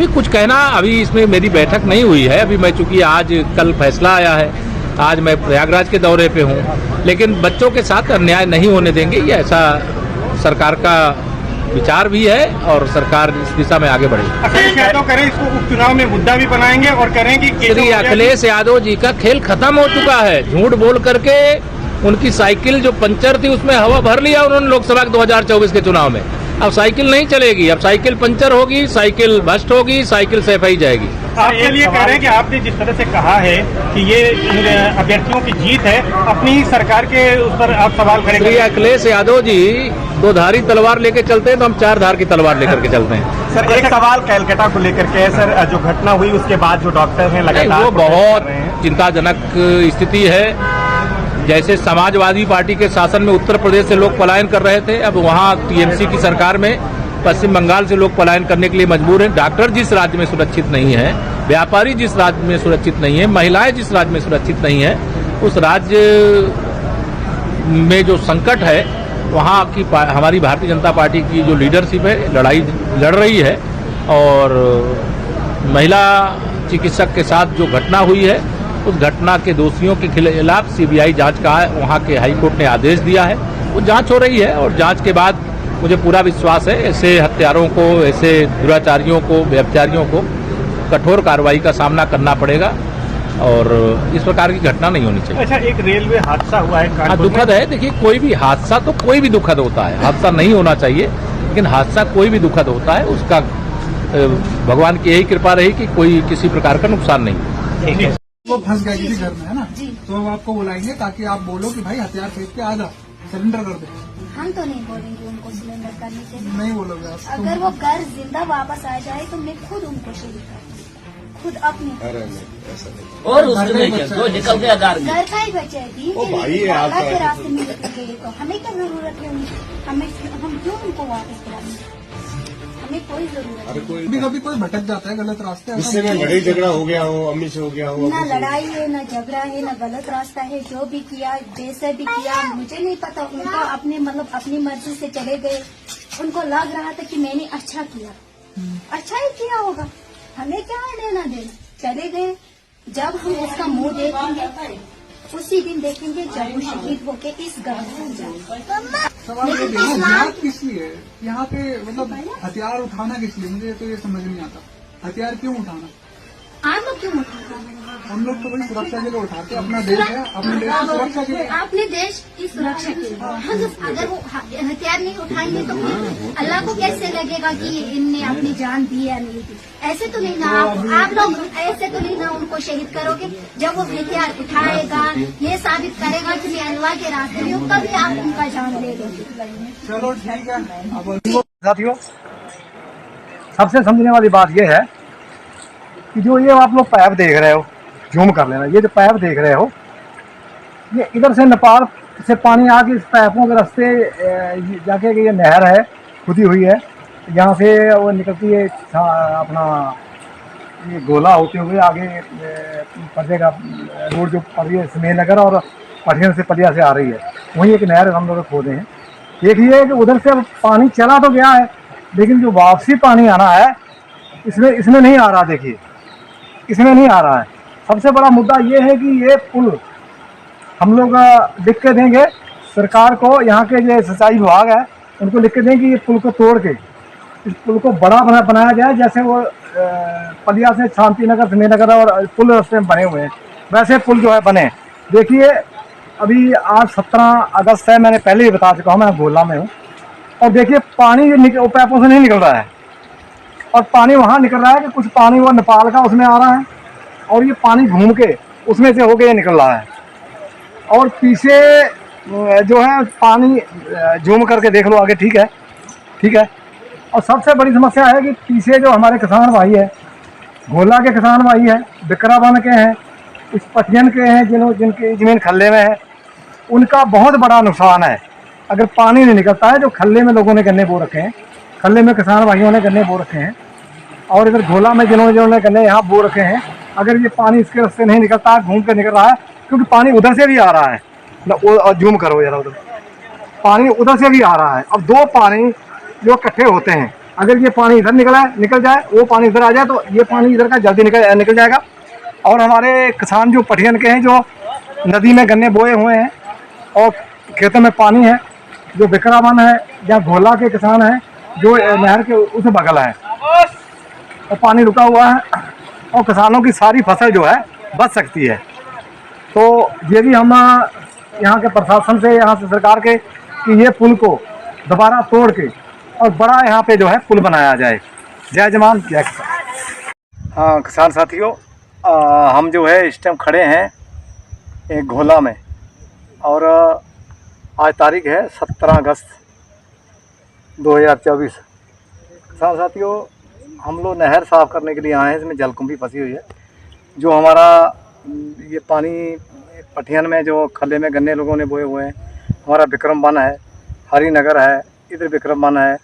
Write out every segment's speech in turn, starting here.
कुछ कहना अभी इसमें मेरी बैठक नहीं हुई है। अभी मैं चूंकि आज कल फैसला आया है, आज मैं प्रयागराज के दौरे पे हूँ, लेकिन बच्चों के साथ अन्याय नहीं होने देंगे, ये ऐसा सरकार का विचार भी है और सरकार इस दिशा में आगे बढ़ेगी। अखिलेश यादव करें इसको उपचुनाव में मुद्दा भी बनाएंगे और करें कि श्री अखिलेश यादव जी का खेल खत्म हो चुका है। झूठ बोल करके उनकी साइकिल जो पंचर थी उसमें हवा भर लिया उन्होंने लोकसभा के 2024 के चुनाव में। अब साइकिल नहीं चलेगी, अब साइकिल पंचर होगी, साइकिल भ्रष्ट होगी, साइकिल सफाई जाएगी। आपके लिए कह रहे हैं कि आपने जिस तरह से कहा है कि ये अभ्यर्थियों की जीत है, अपनी सरकार के उस पर आप सवाल करेंगे। श्री अखिलेश यादव जी दो धारी तलवार लेके चलते हैं तो हम चार धार की तलवार लेकर के चलते हैं। सर एक सवाल कैलकाटा को लेकर के सर, जो घटना हुई उसके बाद जो डॉक्टर हैं लगातार वो बहुत चिंताजनक स्थिति है। जैसे समाजवादी पार्टी के शासन में उत्तर प्रदेश से लोग पलायन कर रहे थे, अब वहाँ टीएमसी की सरकार में पश्चिम बंगाल से लोग पलायन करने के लिए मजबूर हैं। डॉक्टर जिस राज्य में सुरक्षित नहीं है, व्यापारी जिस राज्य में सुरक्षित नहीं है, महिलाएं जिस राज्य में सुरक्षित नहीं है, उस राज्य में जो संकट है वहाँ की हमारी भारतीय जनता पार्टी की जो लीडरशिप है लड़ाई लड़ रही है। और महिला चिकित्सक के साथ जो घटना हुई है उस घटना के दोषियों के खिलाफ सीबीआई जांच का वहाँ के हाईकोर्ट ने आदेश दिया है, वो जांच हो रही है और जांच के बाद मुझे पूरा विश्वास है ऐसे हत्यारों को, ऐसे दुराचारियों को, व्यभिचारियों को कठोर कार्रवाई का सामना करना पड़ेगा और इस प्रकार की घटना नहीं होनी चाहिए। अच्छा, एक रेलवे हादसा हुआ है, हाँ दुखद है। देखिए कोई भी हादसा तो कोई भी दुखद होता है, हादसा नहीं होना चाहिए, लेकिन हादसा कोई भी दुखद होता है, उसका भगवान की यही कृपा रही कि कोई किसी प्रकार का नुकसान नहीं। वो फंस गया किसी घर में, है ना, तो अब आपको बुलाएंगे ताकि आप बोलो कि भाई हथियार फेंक के आ जा, सरेंडर कर दे। हम तो नहीं बोलेंगे उनको सिलेंडर करने के लिए। नहीं बोलोगे आप? अगर वो घर जिंदा वापस आ जाए तो मैं खुद उनको शहीद करूँगी, खुद अपने। और उसमें जो निकल गया घर का ही बचेगी के रास्ते में निकल गई तो हमें क्या जरूरत है उनकी? हम क्यों उनको वापस बुलाएंगे? हमें कोई जरूरत नहीं। कभी कभी कोई भटक जाता है गलत रास्ते, इससे में लड़ाई झगड़ा हो गया हो, अम्मी से हो गया हो। ना लड़ाई है, ना झगड़ा है, ना गलत रास्ता है। जो भी किया, जैसे भी किया, मुझे नहीं पता। उनका अपने अपनी मर्जी से चले गए, उनको लग रहा था कि मैंने अच्छा किया, अच्छा ही किया होगा, हमें क्या है लेना देना। चले गए, जब हम उसका मुंह देखेंगे उसी दिन देखेंगे जब वो शहीद होके इस घर में जाए। सवाल ये देखो, यहाँ किस लिए यहाँ पे मतलब हथियार उठाना किस लिए, मुझे तो ये समझ नहीं आता। हथियार क्यों उठाना? आप लोग क्यों उठाते हैं? हम लोग तो भाई सुरक्षा के लिए उठाते हैं, अपना देश है, अपने देश की सुरक्षा के लिए। अपने देश की सुरक्षा के लिए अगर वो हथियार नहीं उठाएंगे तो फिर अल्लाह को कैसे लगेगा कि इनने अपनी जान दी या नहीं दी? ऐसे तो नहीं ना आप लोग ऐसे तो नहीं ना उनको शहीद करोगे। जब वो हथियार उठाएगा, ये साबित करेगा कि मैं अल्लाह के रास्ते में हूँ, तभी आप उनका जान ले लोगे। चलो ठीक है। साथियों, सबसे समझने वाली बात यह है कि जो ये आप लोग पाइप देख रहे हो, जूम कर लेना, ये जो पाइप देख रहे हो, ये इधर से नेपाल से पानी आके इस पाइपों के रास्ते जाके ये नहर है, खुदी हुई है, यहाँ से वो निकलती है अपना ये गोला होते हुए आगे पटिया का रोड जो पटिया श्रीनगर और पटिया से पटिया से आ रही है, वहीं एक नहर हम लोग खोदे हैं। देखिए कि उधर से पानी चला तो गया है, लेकिन जो वापसी पानी आना है इसमें नहीं आ रहा। देखिए इसमें नहीं आ रहा है। सबसे बड़ा मुद्दा ये है कि ये पुल हम लोग लिख के देंगे सरकार को, यहाँ के जो सिंचाई विभाग है उनको लिख के देंगे कि ये पुल को तोड़ के इस पुल को बड़ा बनाया जाए, जैसे वो पलिया से शांति नगर श्रीनगर और पुल रास्ते में बने हुए हैं वैसे पुल जो है बने। देखिए अभी आज 17 अगस्त है, मैंने पहले ही बता चुका हूँ, मैं गोला में हूँ, और देखिए पानी पाइपों से नहीं निकल रहा है और पानी वहाँ निकल रहा है कि कुछ पानी वो नेपाल का उसमें आ रहा है और ये पानी घूम के उसमें से होके ये निकल रहा है। और पीछे जो है पानी जूम करके देख लो आगे, ठीक है, ठीक है। और सबसे बड़ी समस्या है कि पीछे जो हमारे किसान भाई है, गोला के किसान भाई है, बिकरावन के हैं, इस पटियन के हैं, जिनकी ज़मीन खल्ले में है, उनका बहुत बड़ा नुकसान है। अगर पानी नहीं निकलता है, जो खल्ले में लोगों ने गन्ने बो रखे हैं, खल्ले में किसान भाइयों ने गन्ने बो रखे हैं, और इधर घोला में जिन्होंने गन्ने यहाँ बो रखे हैं, अगर ये पानी इसके रास्ते नहीं निकलता है, घूम कर निकल रहा है, क्योंकि पानी उधर से भी आ रहा है। और जूम करो जरा, उधर पानी उधर से भी आ रहा है। अब दो पानी जो इकट्ठे होते हैं अगर ये पानी इधर निकल जाए, वो पानी इधर आ जाए तो ये पानी इधर का जल्दी निकल जाएगा। और हमारे किसान जो पटियन के हैं, जो नदी में गन्ने बोए हुए हैं और खेतों में पानी है, जो बिकरावन है या घोला के किसान हैं जो नहर के उस बगल है और पानी रुका हुआ है और किसानों की सारी फसल जो है बच सकती है। तो ये भी हम यहाँ के प्रशासन से, यहाँ से सरकार के, कि ये पुल को दोबारा तोड़ के और बड़ा यहाँ पे जो है पुल बनाया जाए। जय जवान जय किसान। हाँ किसान साथियों, हम जो है इस टाइम खड़े हैं एक घोला में और आज तारीख है 17 अगस्त 2024। किसान साथियों, हम लोग नहर साफ़ करने के लिए आए हैं। इसमें जलकुंभी फंसी हुई है। जो हमारा ये पानी पटियन में जो खले में गन्ने लोगों ने बोए हुए हैं, हमारा विक्रम वन है, हरिनगर है, इधर विक्रम वन है,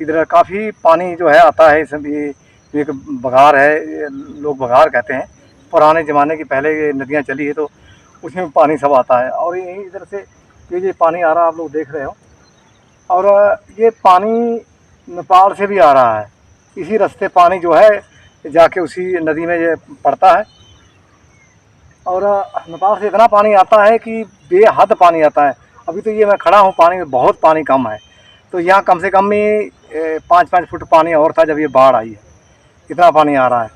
इधर काफ़ी पानी जो है आता है। इसमें एक बघार है, ये लोग बघार कहते हैं। पुराने ज़माने की पहले ये नदियाँ चली है तो उसमें पानी सब आता है। और यही इधर से ये पानी आ रहा है, आप लोग देख रहे हो। और ये पानी नेपाल से भी आ रहा है। इसी रास्ते पानी जो है जाके उसी नदी में ये पड़ता है। और नेपाल से इतना पानी आता है कि बेहद पानी आता है। अभी तो ये मैं खड़ा हूँ, पानी में बहुत पानी कम है। तो यहाँ कम से कम ही 5-5 फुट पानी और था जब ये बाढ़ आई है। इतना पानी आ रहा है।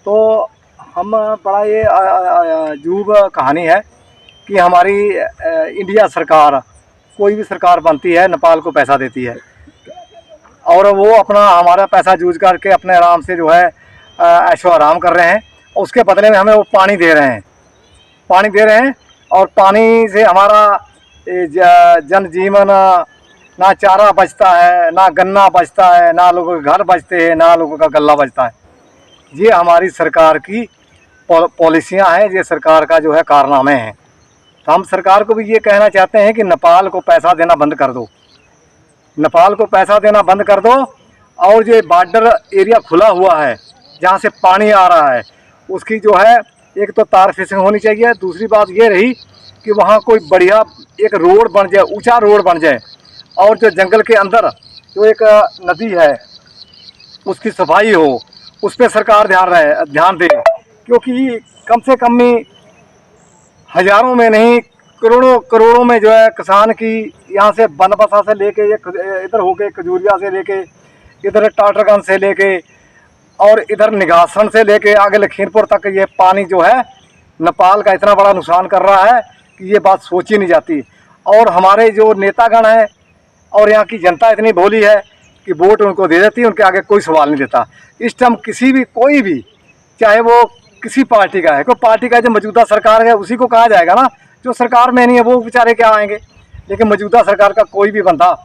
तो हम बड़ा ये अजूब कहानी है कि हमारी इंडिया सरकार, कोई भी सरकार बनती है, नेपाल को पैसा देती है और वो अपना हमारा पैसा यूज करके अपने आराम से जो है ऐशो आराम कर रहे हैं। उसके बदले में हमें वो पानी दे रहे हैं और पानी से हमारा जनजीवन, ना चारा बचता है, ना गन्ना बचता है, ना लोगों के घर बचते हैं, ना लोगों का गल्ला बचता है। ये हमारी सरकार की पॉलिसियां हैं, ये सरकार का जो है कारनामे हैं। तो हम सरकार को भी ये कहना चाहते हैं कि नेपाल को पैसा देना बंद कर दो, नेपाल को पैसा देना बंद कर दो। और ये बॉर्डर एरिया खुला हुआ है जहाँ से पानी आ रहा है, उसकी जो है एक तो तार फिशिंग होनी चाहिए। दूसरी बात ये रही कि वहाँ कोई बढ़िया एक रोड बन जाए, ऊंचा रोड बन जाए। और जो जंगल के अंदर जो एक नदी है उसकी सफाई हो, उस पर सरकार ध्यान दे। क्योंकि कम से कम में हज़ारों में नहीं करोड़ों में जो है किसान की यहाँ से बनबसा से लेके इधर होके खजूरिया से लेके इधर टाटरगंज से लेके और इधर निगासन से लेके आगे लखीमपुर तक ये पानी जो है नेपाल का इतना बड़ा नुकसान कर रहा है कि ये बात सोची नहीं जाती। और हमारे जो नेतागण हैं और यहाँ की जनता इतनी भोली है कि वोट उनको दे देती है, उनके आगे कोई सवाल नहीं देता। इस टाइम कोई भी चाहे वो किसी पार्टी का है, कोई पार्टी का जो मौजूदा सरकार है उसी को कहा जाएगा ना। जो सरकार में नहीं है वो बेचारे क्या आएंगे। लेकिन मौजूदा सरकार का कोई भी बंदा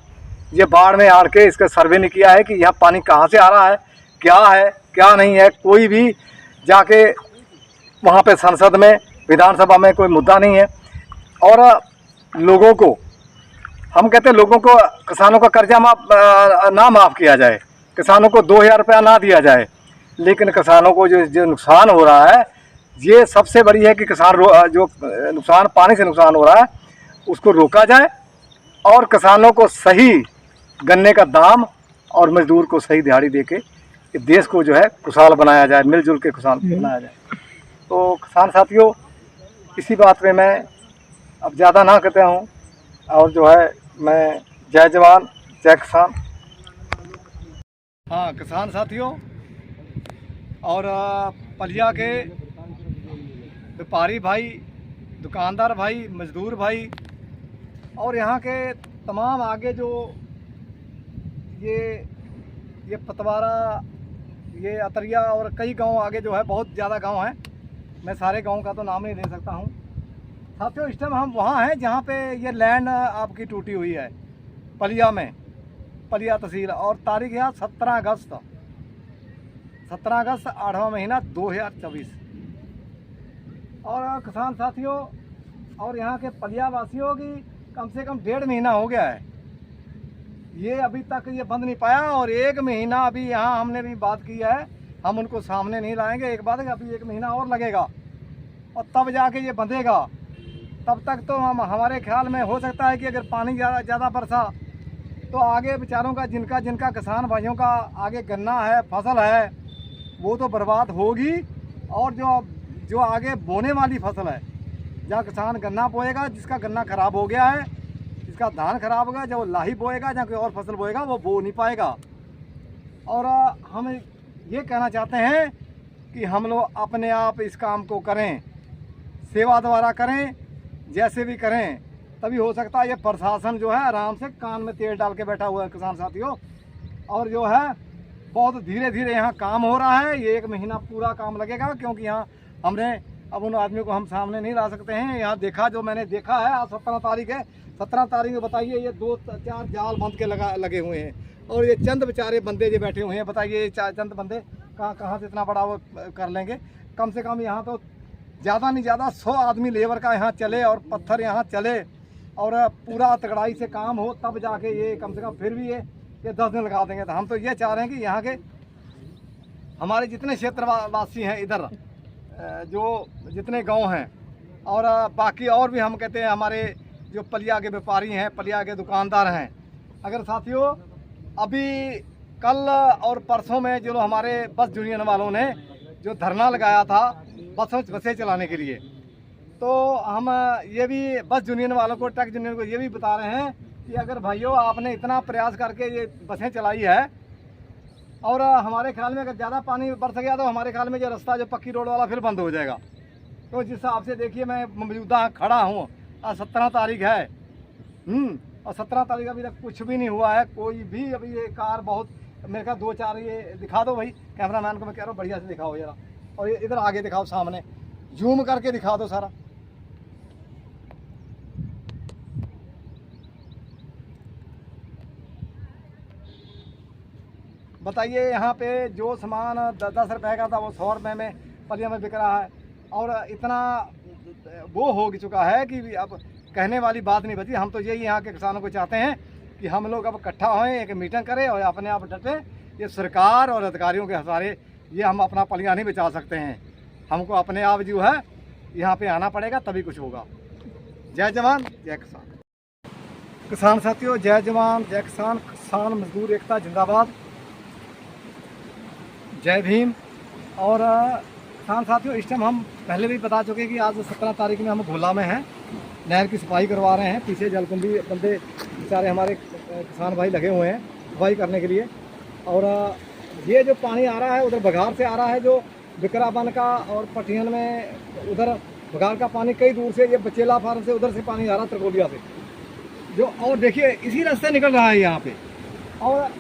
ये बाढ़ में आड़ के इसका सर्वे नहीं किया है कि यहाँ पानी कहाँ से आ रहा है क्या नहीं है। कोई भी जाके वहाँ पे संसद में, विधानसभा में कोई मुद्दा नहीं है। और लोगों को हम कहते हैं, लोगों को किसानों का कर्जा ना माफ़ किया जाए, किसानों को 2000 रुपया ना दिया जाए। लेकिन किसानों को जो नुकसान हो रहा है, ये सबसे बड़ी है कि किसान जो नुकसान पानी से नुकसान हो रहा है उसको रोका जाए और किसानों को सही गन्ने का दाम और मजदूर को सही दिहाड़ी देके देश को जो है खुशहाल बनाया जाए, मिलजुल के खुशहाल बनाया जाए। तो किसान साथियों, इसी बात पे मैं अब ज़्यादा ना कहता हूँ और जो है मैं जय जवान जय किसान। हाँ किसान साथियों और पलिया के व्यापारी भाई, दुकानदार भाई, मजदूर भाई और यहाँ के तमाम आगे जो ये पतवारा, ये अतरिया और कई गांव आगे जो है, बहुत ज़्यादा गांव हैं। मैं सारे गांव का तो नाम नहीं ले सकता हूँ। साथियों, इस टाइम हम वहाँ हैं जहाँ पे ये लैंड आपकी टूटी हुई है, पलिया में, पलिया तहसील। और तारीख है 17 अगस्त 8वां महीना 2024। और किसान साथियों और यहाँ के पलिया वासियों की कम से कम 1.5 महीना हो गया है, ये अभी तक ये बंद नहीं पाया। और 1 महीना अभी यहाँ हमने भी बात की है, हम उनको सामने नहीं लाएंगे। एक बात है, अभी 1 महीना और लगेगा और तब जाके ये बंधेगा। तब तक तो हमारे ख्याल में हो सकता है कि अगर पानी ज़्यादा बरसा तो आगे बेचारों का जिनका जिनका किसान भाइयों का आगे गन्ना है, फसल है, वो तो बर्बाद होगी। और जो आगे बोने वाली फसल है, जहाँ किसान गन्ना बोएगा, जिसका गन्ना खराब हो गया है, जिसका धान खराब हो गया, जब वो लाही बोएगा, जहाँ कोई और फसल बोएगा, वो बो नहीं पाएगा। और हम ये कहना चाहते हैं कि हम लोग अपने आप इस काम को करें, सेवा द्वारा करें, जैसे भी करें, तभी हो सकता है। ये प्रशासन जो है आराम से कान में तेल डाल के बैठा हुआ है किसान साथियों, और जो है बहुत धीरे धीरे यहाँ काम हो रहा है। ये 1 महीना पूरा काम लगेगा, क्योंकि यहाँ हमने अब उन आदमियों को हम सामने नहीं ला सकते हैं। यहाँ देखा, जो मैंने देखा है, आज 17 तारीख है, 17 तारीख में बताइए ये 2-4 जाल बंद के लगे हुए हैं, और ये चंद बेचारे बंदे जो बैठे हुए हैं, बताइए चंद बंदे कहाँ से इतना बड़ा वो कर लेंगे। कम से कम यहाँ तो ज़्यादा नहीं ज़्यादा 100 आदमी लेबर का यहाँ चले, और पत्थर यहाँ चले, और पूरा तगड़ाई से काम हो, तब जाके ये कम से कम फिर भी ये 10 दिन लगा देंगे। तो हम तो ये चाह रहे हैं कि यहाँ के हमारे जितने क्षेत्रवासी हैं इधर, जो जितने गांव हैं, और बाकी और भी हम कहते हैं हमारे जो पलिया के व्यापारी हैं, पलिया के दुकानदार हैं, अगर साथियों अभी कल और परसों में जो हमारे बस यूनियन वालों ने जो धरना लगाया था बसें चलाने के लिए, तो हम ये भी बस यूनियन वालों को, ट्रक यूनियन को ये भी बता रहे हैं कि अगर भाइयों आपने इतना प्रयास करके ये बसें चलाई है, और हमारे ख्याल में अगर ज़्यादा पानी बरस गया तो हमारे ख्याल में ये रास्ता जो पक्की रोड वाला फिर बंद हो जाएगा। तो जिस हिसाब से देखिए मैं मौजूदा खड़ा हूँ, आज 17 तारीख है, और 17 तारीख अभी तक कुछ भी नहीं हुआ है। कोई भी अभी ये कार बहुत मेरे ख्याल 2-4 ये दिखा दो भाई, कैमरामैन को मैं कह रहा हूँ बढ़िया से दिखाओ जरा, और ये इधर आगे दिखाओ, सामने जूम करके दिखा दो सारा। बताइए यहाँ पे जो सामान 10 रुपए का था वो 100 रुपये में पलिया में बिक रहा है, और इतना वो हो चुका है कि अब कहने वाली बात नहीं बची। हम तो यही यहाँ के किसानों को चाहते हैं कि हम लोग अब इकट्ठा होएं, एक मीटिंग करें और अपने आप डटें। ये सरकार और अधिकारियों के सहारे ये हम अपना पलिया नहीं बचा सकते हैं, हमको अपने आप जो है यहाँ पे आना पड़ेगा, तभी कुछ होगा। जय जवान जय किसान। किसान साथियों, जय जवान जय किसान, किसान मजदूर एकता जिंदाबाद, जय भीम। और किसान साथियों, इस टाइम हम पहले भी बता चुके कि आज 17 तारीख में हम घोला में हैं, नहर की सफाई करवा रहे हैं। पीछे जलकुंभी बंदे बेचारे हमारे किसान भाई लगे हुए हैं सफाई करने के लिए। और ये जो पानी आ रहा है उधर बघार से आ रहा है, जो बिकराबन का और पटियन में उधर बघार का पानी कई दूर से, ये बचेला फार्म से उधर से पानी आ रहा है, त्रिकोलिया से जो, और देखिए इसी रास्ते निकल रहा है यहाँ पे। और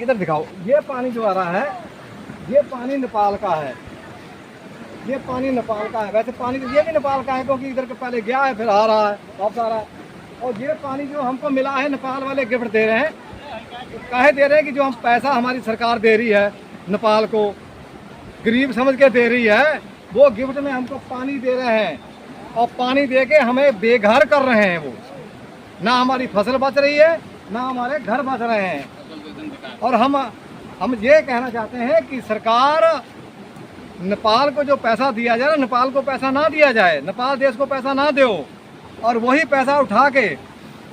इधर दिखाओ, ये पानी जो आ रहा है, ये पानी नेपाल का है, ये पानी नेपाल का है। वैसे पानी तो ये भी नेपाल का है, क्योंकि इधर के पहले गया है फिर आ रहा है, वापस आ रहा है। और ये पानी जो हमको मिला है, नेपाल वाले गिफ्ट दे रहे हैं, काहे दे रहे हैं कि जो हम पैसा हमारी सरकार दे रही है नेपाल को, गरीब समझ के दे रही है, वो गिफ्ट में हमको पानी दे रहे हैं, और पानी दे के हमें बेघर कर रहे हैं। वो ना हमारी फसल बच रही है, ना हमारे घर बच रहे हैं। और हम ये कहना चाहते हैं कि सरकार नेपाल को जो पैसा दिया जाए, नेपाल को पैसा ना दिया जाए, नेपाल देश को पैसा ना दो, और वही पैसा उठा के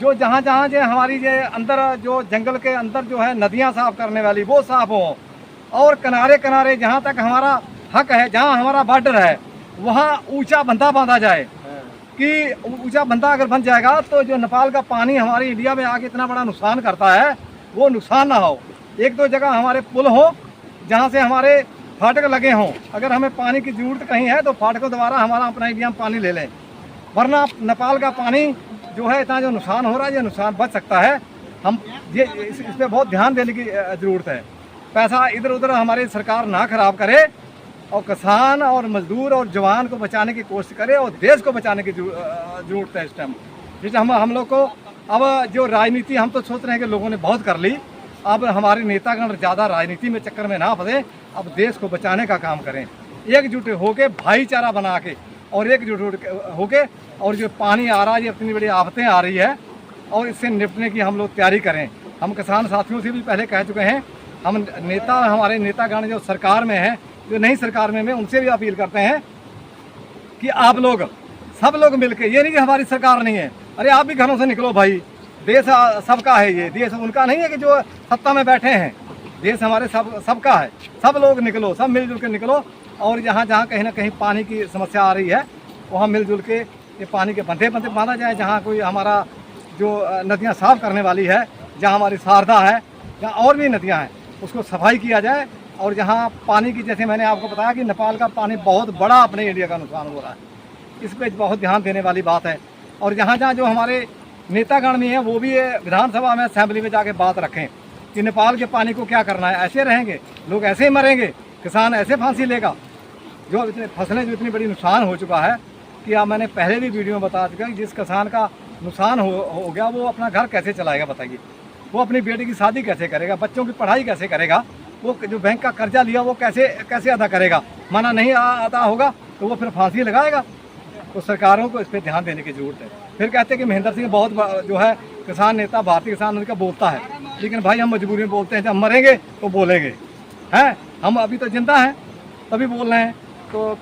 जो जहाँ जो हमारी जो अंदर जो जंगल के अंदर जो है नदियाँ साफ करने वाली वो साफ हो, और किनारे किनारे जहाँ तक हमारा हक है, जहाँ हमारा बॉर्डर है, वहाँ ऊंचा बंधा बांधा जाए। कि ऊंचा बंधा अगर बन जाएगा तो जो नेपाल का पानी हमारी इंडिया में आके इतना बड़ा नुकसान करता है, वो नुकसान ना हो। 1-2 जगह हमारे पुल हो जहाँ से हमारे फाटक लगे हों, अगर हमें पानी की जरूरत कहीं है तो फाटकों द्वारा हमारा अपना इंडिया में पानी ले लें, वरना नेपाल का पानी जो है इतना जो नुकसान हो रहा है, ये नुकसान बच सकता है। हम ये इस पर बहुत ध्यान देने की ज़रूरत है। पैसा इधर उधर हमारी सरकार ना खराब करे, और किसान और मजदूर और जवान को बचाने की कोशिश करे, और देश को बचाने की ज़रूरत है इस टाइम। जिससे हम लोग को अब जो राजनीति हम तो सोच रहे हैं कि लोगों ने बहुत कर ली, अब हमारे नेतागण ज़्यादा राजनीति में चक्कर में ना फंसे, अब देश को बचाने का काम करें, एकजुट होके, भाईचारा बना के, और एकजुट होके। और जो पानी आ रहा है, ये इतनी बड़ी आफतें आ रही है, और इससे निपटने की हम लोग तैयारी करें। हम किसान साथियों से भी पहले कह चुके हैं, हम नेता, हमारे नेतागण जो सरकार में हैं, जो नहीं सरकार में, उनसे भी अपील करते हैं कि आप लोग सब लोग मिलके, ये नहीं कि हमारी सरकार नहीं है, अरे आप भी घरों से निकलो भाई, देश सबका है, ये देश उनका नहीं है कि जो सत्ता में बैठे हैं। देश हमारे सबका है। सब लोग निकलो, सब मिलजुल के निकलो, और जहाँ जहाँ कहीं ना कहीं पानी की समस्या आ रही है वहाँ मिलजुल के ये पानी के बंधे बांधा जाए। जहाँ कोई हमारा जो नदियाँ साफ करने वाली है, जहाँ हमारी शारदा है, जहाँ और भी नदियाँ हैं, उसको सफाई किया जाए। और जहाँ पानी की, जैसे मैंने आपको बताया कि नेपाल का पानी बहुत बड़ा अपने इंडिया का नुकसान हो रहा है, इस पर बहुत ध्यान देने वाली बात है। और जहाँ जहाँ जो हमारे नेतागण भी हैं वो भी विधानसभा में, असेंबली में जाके बात रखें कि नेपाल के पानी को क्या करना है। ऐसे रहेंगे लोग, ऐसे ही मरेंगे, किसान ऐसे फांसी लेगा। जो इतने फसलें जो इतनी बड़ी नुकसान हो चुका है कि अब मैंने पहले भी वीडियो में बता चुका कि जिस किसान का नुकसान हो गया वो अपना घर कैसे चलाएगा बताइए, वो अपनी बेटी की शादी कैसे करेगा, बच्चों की पढ़ाई कैसे करेगा, वो जो बैंक का कर्जा लिया वो कैसे अदा करेगा। माना नहीं अदा होगा तो वो फिर फांसी लगाएगा। तो सरकारों को इस पर ध्यान देने की जरूरत है। फिर कहते हैं कि महेंद्र सिंह बहुत जो है किसान नेता, भारतीय किसान उनका बोलता है, लेकिन भाई हम मजबूरी में बोलते हैं, जब मरेंगे तो बोलेंगे हैं। हम अभी तो जिंदा हैं तभी बोल रहे हैं। तो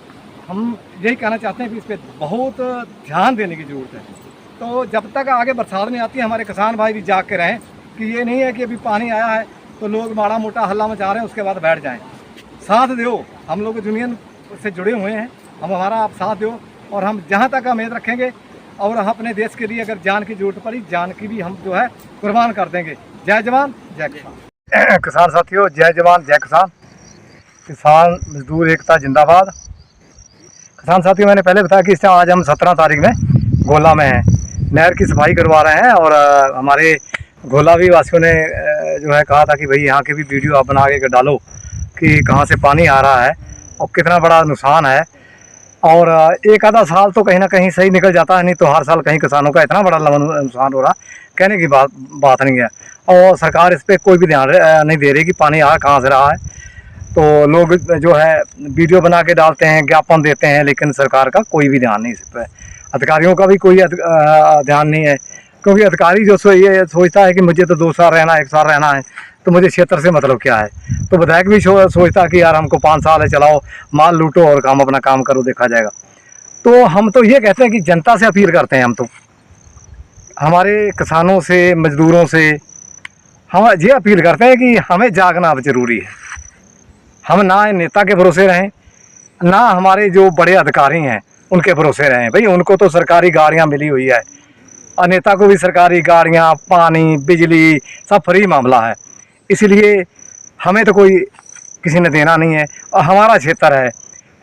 हम यही कहना चाहते हैं कि इस पर बहुत ध्यान देने की ज़रूरत है। तो जब तक आगे बरसात नहीं आती, हमारे किसान भाई भी जाग के रहें कि ये नहीं है कि अभी पानी आया है तो लोग माड़ा मोटा हल्ला मचा रहे हैं उसके बाद बैठ जाएं। साथ दो, हम लोग यूनियन से जुड़े हुए हैं, हम हमारा आप साथ दो, और हम जहाँ तक उम्मीद रखेंगे और हम अपने देश के लिए अगर जान की जरूरत पड़ी, जान की भी हम जो है कुर्बान कर देंगे। जय जवान जय किसान। किसान साथियों, जय जवान जय किसान। किसान मजदूर एकता जिंदाबाद। किसान साथियों, मैंने पहले बताया कि आज हम 17 तारीख में गोला में हैं, नहर की सफाई करवा रहे हैं। और हमारे घोलावी वासियों ने जो है कहा था कि भाई यहाँ की भी वीडियो आप बना के डालो कि कहाँ से पानी आ रहा है और कितना बड़ा नुकसान है। और एक आधा साल तो कहीं ना कहीं सही निकल जाता है, नहीं तो हर साल कहीं किसानों का इतना बड़ा नुकसान हो रहा, कहने की बात नहीं है। और सरकार इस पर कोई भी ध्यान नहीं दे रही कि पानी आ कहाँ से रहा है। तो लोग जो है वीडियो बना के डालते हैं, ज्ञापन देते हैं, लेकिन सरकार का कोई भी ध्यान नहीं इस पर, अधिकारियों का भी कोई ध्यान नहीं है। क्योंकि अधिकारी जो ये सोचता है कि मुझे तो 2 साल रहना है, 1 साल रहना है, तो मुझे क्षेत्र से मतलब क्या है। तो विधायक भी सोचता है कि यार हमको 5 साल है, चलाओ माल लूटो और काम अपना काम करो, देखा जाएगा। तो हम तो ये कहते हैं कि जनता से अपील करते हैं, हम तो हमारे किसानों से, मजदूरों से हम ये अपील करते हैं कि हमें जागना अब जरूरी है। हम ना नेता के भरोसे रहें, ना हमारे जो बड़े अधिकारी हैं उनके भरोसे रहें। भाई उनको तो सरकारी गाड़ियाँ मिली हुई है और नेता को भी सरकारी गाड़ियाँ, पानी, बिजली सब फ्री मामला है, इसलिए हमें तो कोई किसी ने देना नहीं है। और हमारा क्षेत्र है,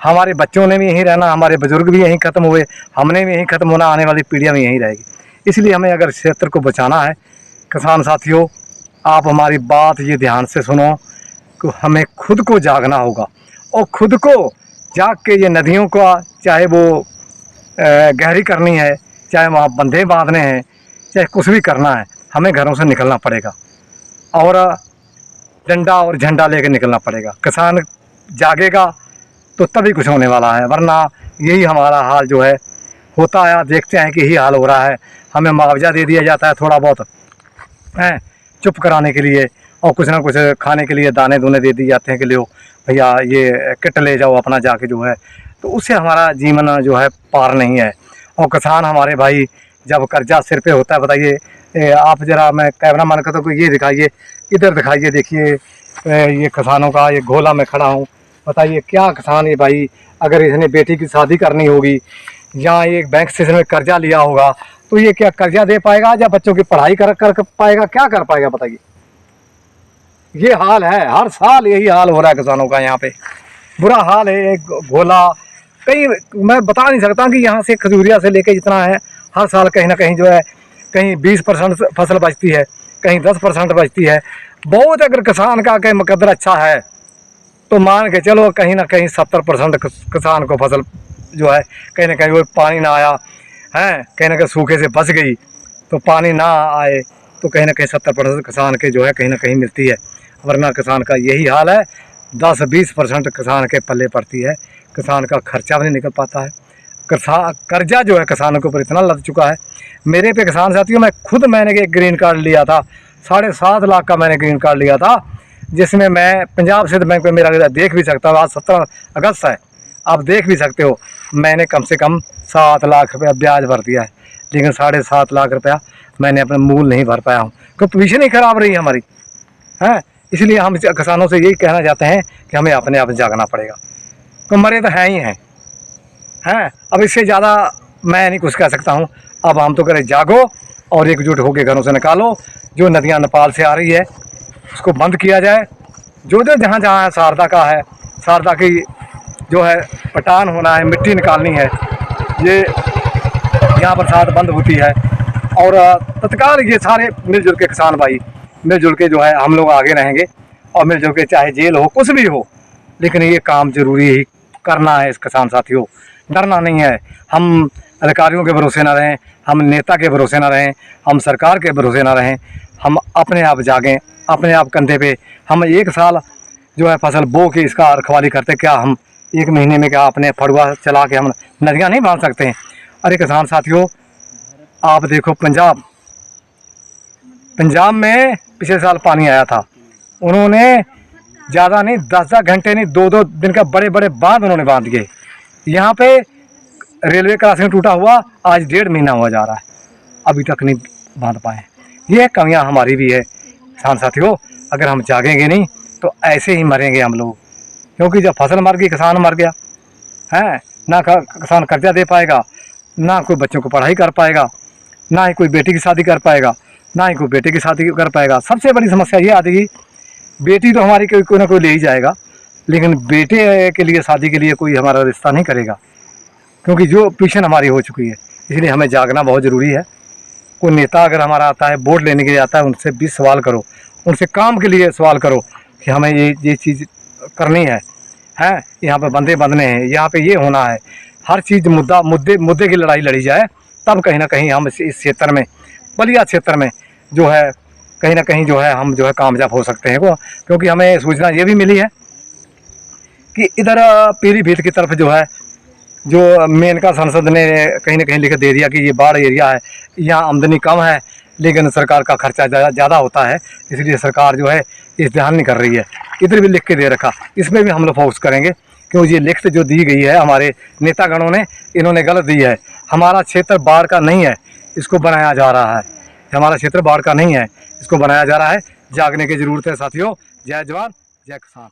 हमारे बच्चों ने भी यहीं रहना, हमारे बुजुर्ग भी यहीं ख़त्म हुए, हमने भी यहीं ख़त्म होना, आने वाली पीढ़ियाँ भी यहीं रहेगी। इसलिए हमें अगर क्षेत्र को बचाना है, किसान साथियों आप हमारी बात ये ध्यान से सुनो कि हमें खुद को जागना होगा। और खुद को जाग के ये नदियों का, चाहे वो गहरी करनी है, चाहे वहाँ बंधे बांधने हैं, चाहे कुछ भी करना है, हमें घरों से निकलना पड़ेगा और डंडा और झंडा लेके निकलना पड़ेगा। किसान जागेगा तो तभी कुछ होने वाला है, वरना यही हमारा हाल जो है होता है। आप देखते हैं कि यही हाल हो रहा है। हमें मुआवजा दे दिया जाता है थोड़ा बहुत है चुप कराने के लिए, और कुछ ना कुछ खाने के लिए दाने दूने दे दिए जाते हैं कि लो भैया ये किट ले जाओ अपना जाके जो है। तो उससे हमारा जीवन जो है पार नहीं है। और किसान हमारे भाई जब कर्जा सिर पे होता है, बताइए आप ज़रा, मैं कैमरा मैन का तो ये दिखाइए, इधर दिखाइए, देखिए ये किसानों का, ये घोला में खड़ा हूँ, बताइए क्या किसान है भाई। अगर इसने बेटी की शादी करनी होगी या एक बैंक से इसने कर्जा लिया होगा तो ये क्या कर्जा दे पाएगा या बच्चों की पढ़ाई कर पाएगा, क्या कर पाएगा बताइए। ये हाल है, हर साल यही हाल हो रहा है किसानों का, यहाँ पे बुरा हाल है। एक घोला कहीं मैं बता नहीं सकता कि यहाँ से खजूरिया से लेके जितना है, हर साल कहीं ना कहीं जो है, कहीं 20% फसल बचती है, कहीं 10% बचती है। बहुत अगर किसान का कहीं मुकद्दर अच्छा है तो मान के चलो कहीं ना कहीं 70% किसान को फसल जो है कहीं ना कहीं वो पानी ना आया है, कहीं ना कहीं सूखे से बच गई, तो पानी ना आए तो कहीं ना कहीं 70% किसान के जो है कहीं ना कहीं मिलती है। वरना किसान का यही हाल है, 10-20% किसान के पल्ले पड़ती है, किसान का खर्चा भी नहीं निकल पाता है। कर्जा जो है किसानों के ऊपर इतना लद चुका है। मेरे पे किसान साथियों, मैंने एक ग्रीन कार्ड लिया था, 7.5 लाख का मैंने ग्रीन कार्ड लिया था, जिसमें मैं पंजाब सिंध बैंक में मेरा देख भी सकता हूँ। आज 17 अगस्त है, आप देख भी सकते हो, मैंने कम से कम 7 लाख रुपया ब्याज भर दिया है, लेकिन 7.5 लाख रुपया मैंने अपना मूल नहीं भर पाया हूँ, क्योंकि पोजीशन ही खराब रही है हमारी। हैं, इसलिए हम किसानों से यही कहना चाहते हैं कि हमें अपने आप जागना पड़ेगा, तो मरे तो हैं ही हैं। अब इससे ज़्यादा मैं नहीं कुछ कह सकता हूँ। अब हम तो करें जागो और एकजुट होकर घरों से निकालो। जो नदियाँ नेपाल से आ रही है उसको बंद किया जाए। जो जहाँ जहाँ है, शारदा का है, शारदा की जो है पटान होना है, मिट्टी निकालनी है, ये यहाँ बरसात बंद होती है। और तत्काल ये सारे मिलजुल के किसान भाई मिलजुल के जो है हम लोग आगे रहेंगे और मिलजुल के चाहे जेल हो कुछ भी हो, लेकिन ये काम जरूरी ही करना है। इस किसान साथियों, डरना नहीं है। हम अधिकारियों के भरोसे ना रहें, हम नेता के भरोसे ना रहें, हम सरकार के भरोसे ना रहें। हम अपने आप जागें, अपने आप कंधे पे। हम एक साल जो है फसल बो के इसका रखवाली करते, क्या हम एक महीने में क्या अपने फड़ुआ चला के हम नदियाँ नहीं बांध सकते हैं? अरे किसान साथियों, आप देखो पंजाब में पिछले साल पानी आया था, उन्होंने ज़्यादा नहीं 10-10 घंटे नहीं 2-2 दिन का बड़े बड़े बांध उन्होंने बांध दिए। यहाँ पे रेलवे क्रॉसिंग टूटा हुआ आज 1.5 महीना हुआ जा रहा है, अभी तक नहीं बांध पाए। ये कमियां हमारी भी है किसान साथियों। अगर हम जागेंगे नहीं तो ऐसे ही मरेंगे हम लोग, क्योंकि जब फसल मर गई किसान मर गया है। ना किसान कर्जा दे पाएगा, ना कोई बच्चों को पढ़ाई कर पाएगा, ना ही कोई बेटी की शादी कर पाएगा, ना ही कोई बेटे की शादी कर पाएगा। सबसे बड़ी समस्या ये आती है, बेटी तो हमारी कोई ना कोई ले ही जाएगा, लेकिन बेटे के लिए शादी के लिए कोई हमारा रिश्ता नहीं करेगा, क्योंकि जो पोजीशन हमारी हो चुकी है। इसलिए हमें जागना बहुत ज़रूरी है। कोई नेता अगर हमारा आता है, वोट लेने के लिए आता है, उनसे भी सवाल करो, उनसे काम के लिए सवाल करो कि हमें ये चीज़ करनी है। यहाँ पे बंदे बंधने हैं, यहाँ पे ये होना है। हर चीज़ मुद्दे की लड़ाई लड़ी जाए, तब कहीं ना कहीं हम इस क्षेत्र में, बलिया क्षेत्र में जो है कहीं ना कहीं जो है हम जो है कामयाब हो सकते हैं। क्योंकि हमें सूचना ये भी मिली है कि इधर पीलीभीत की तरफ जो है, जो मेनका सांसद ने कहीं ना कहीं लिख दे दिया कि ये बाढ़ एरिया है, यहाँ आमदनी कम है, लेकिन सरकार का खर्चा ज़्यादा होता है, इसलिए सरकार जो है इस ध्यान नहीं कर रही है। इधर भी लिख के दे रखा, इसमें भी हम लोग फोकस करेंगे, क्योंकि ये लिखत जो दी गई है हमारे नेतागणों ने, इन्होंने गलत दी है। हमारा क्षेत्र बाढ़ का नहीं है, इसको बनाया जा रहा है। हमारा क्षेत्र बाढ़ का नहीं है, इसको बनाया जा रहा है। जागने की ज़रूरत है साथियों। जय जवान जय किसान।